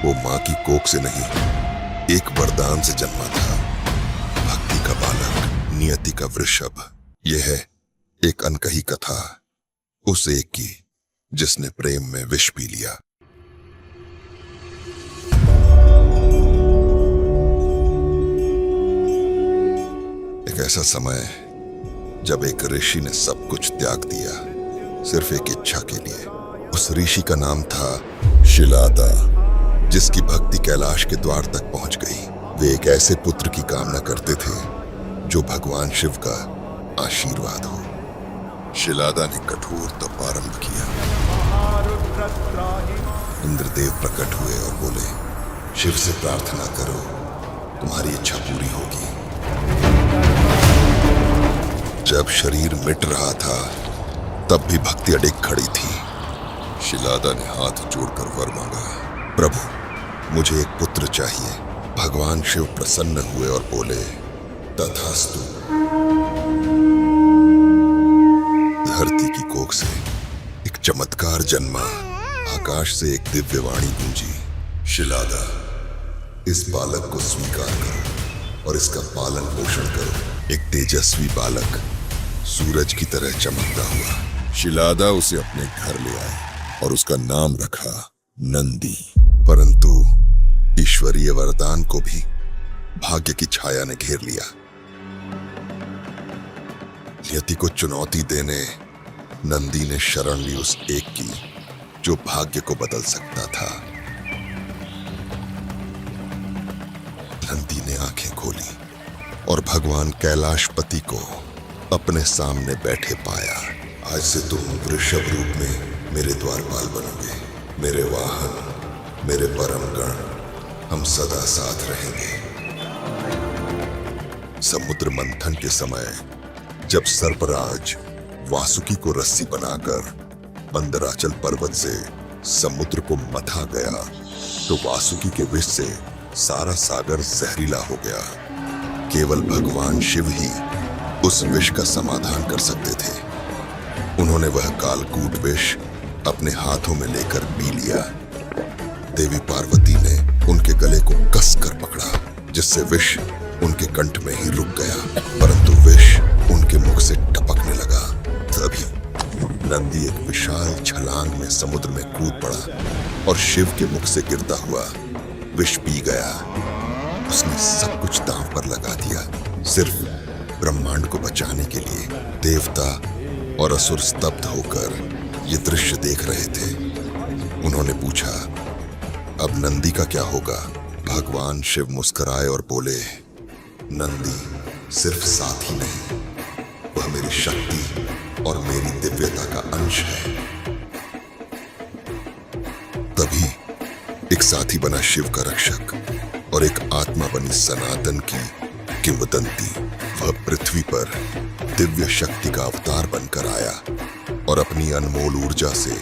वो माँ की कोख से नहीं, एक वरदान से जन्मा था। भक्ति का बालक, नियति का वृषभ। यह है एक अनकही कथा उस एक की जिसने प्रेम में विष पी लिया। एक ऐसा समय जब एक ऋषि ने सब कुछ त्याग दिया, सिर्फ एक इच्छा के लिए। उस ऋषि का नाम था शिलादा, जिसकी भक्ति कैलाश के द्वार तक पहुंच गई। वे एक ऐसे पुत्र की कामना करते थे जो भगवान शिव का आशीर्वाद हो। शिलादा ने कठोर तप आरंभ किया। इंद्रदेव प्रकट हुए और बोले, शिव से प्रार्थना करो, तुम्हारी इच्छा पूरी होगी। जब शरीर मिट रहा था तब भी भक्ति अडिग खड़ी थी। शिलादा ने हाथ जोड़कर वर मांगा, प्रभु मुझे एक पुत्र चाहिए। भगवान शिव प्रसन्न हुए और बोले, तथास्तु। धरती की कोख से एक चमत्कार जन्मा। आकाश से एक दिव्य वाणी गूंजी, शिलादा इस बालक को स्वीकार करो और इसका पालन पोषण करो। एक तेजस्वी बालक सूरज की तरह चमकता हुआ। शिलादा उसे अपने घर ले आए और उसका नाम रखा नंदी। परंतु ईश्वरीय वरदान को भी भाग्य की छाया ने घेर लिया। नियति को चुनौती देने नंदी ने शरण ली उस एक की जो भाग्य को बदल सकता था। नंदी ने आंखें खोली और भगवान कैलाशपति को अपने सामने बैठे पाया। आज से तुम वृषभ रूप में मेरे द्वारपाल बनोगे, मेरे वाहन, मेरे परम गण, हम सदा साथ रहेंगे। समुद्र मंथन के समय जब सर्पराज वासुकी को रस्सी बनाकर मंदराचल पर्वत से समुद्र को मथा गया तो वासुकी के विष से सारा सागर जहरीला हो गया। केवल भगवान शिव ही उस विष का समाधान कर सकते थे। उन्होंने वह कालकूट विष अपने हाथों में लेकर पी लिया। देवी पार्वती ने उनके गले को कसकर पकड़ा, जिससे विष उनके कंठ में ही रुक गया, परंतु विष उनके मुख से टपकने लगा। तभी नंदी एक विशाल छलांग में समुद्र में कूद पड़ा और शिव के मुख से गिरता हुआ विष पी गया। उसने सब कुछ दांव पर लगा दिया, सिर्फ ब्रह्मांड को बचाने के लिए। देवता और असुर स्तब्ध होकर ये दृश्य देख रहे थे। उन्होंने पूछा, अब नंदी का क्या होगा? भगवान शिव मुस्कुराए और बोले, नंदी सिर्फ साथी नहीं, वह मेरी शक्ति और मेरी दिव्यता का अंश है। तभी एक साथी बना शिव का रक्षक और एक आत्मा बनी सनातन की किंवदंती। वह पृथ्वी पर दिव्य शक्ति का अवतार बनकर आया और अपनी अनमोल ऊर्जा से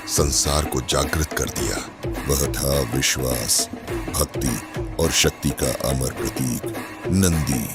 संसार को जागृत कर दिया। वह था विश्वास, भक्ति और शक्ति का अमर प्रतीक नंदी।